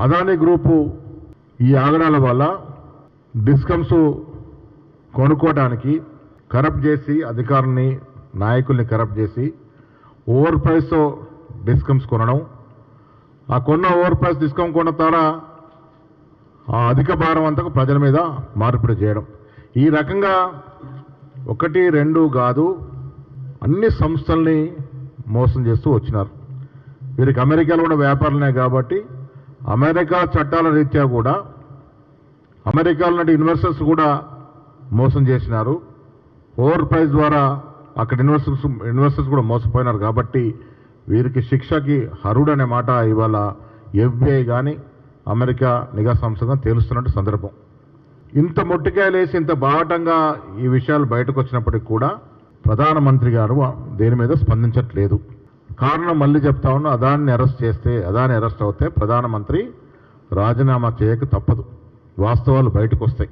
Adani group ఈ ఆగడాల వల్ల discoms కొనుక్కోవడానికి కరప్ట్ చేసి అధికారుల్ని నాయకుల్ని కరప్ట్ చేసి ఓవర్ ప్రైస్తో డిస్కమ్స్ కొనడం, ఆ కొన్న ఓవర్ ప్రైస్ డిస్కమ్ కొన్న ద్వారా ఆ అధిక భారం అంతా ప్రజల మీద మార్పిడి చేయడం, ఈ రకంగా 1, 2 కాదు అన్ని సంస్థల్ని మోసం చేస్తూ వచ్చినారు. వీరికి అమెరికాలో కూడా వ్యాపారాలనే కాబట్టి అమెరికా చట్టాల రీత్యా కూడా అమెరికాలో నాటి ఇన్వెస్టర్స్ కూడా మోసం చేసినారు. ఓవర్ ప్రైస్ ద్వారా అక్కడ ఇన్వెస్టర్స్ కూడా మోసపోయినారు. కాబట్టి వీరికి శిక్షకి అర్హుడు అనే మాట ఇవాళ FBI కానీ అమెరికా నిఘా సంస్థ కానీ తేలుస్తున్నట్టు సందర్భం. ఇంత మొట్టికాయలేసి ఇంత బాహటంగా ఈ విషయాలు బయటకు వచ్చినప్పటికీ కూడా ప్రధానమంత్రి గారు దేని మీద స్పందించట్లేదు. కారణం మళ్ళీ చెప్తా ఉన్నా, అదాన్ని అరెస్ట్ అవుతే ప్రధానమంత్రి రాజీనామా చేయక తప్పదు. వాస్తవాలు బయటకు వస్తాయి.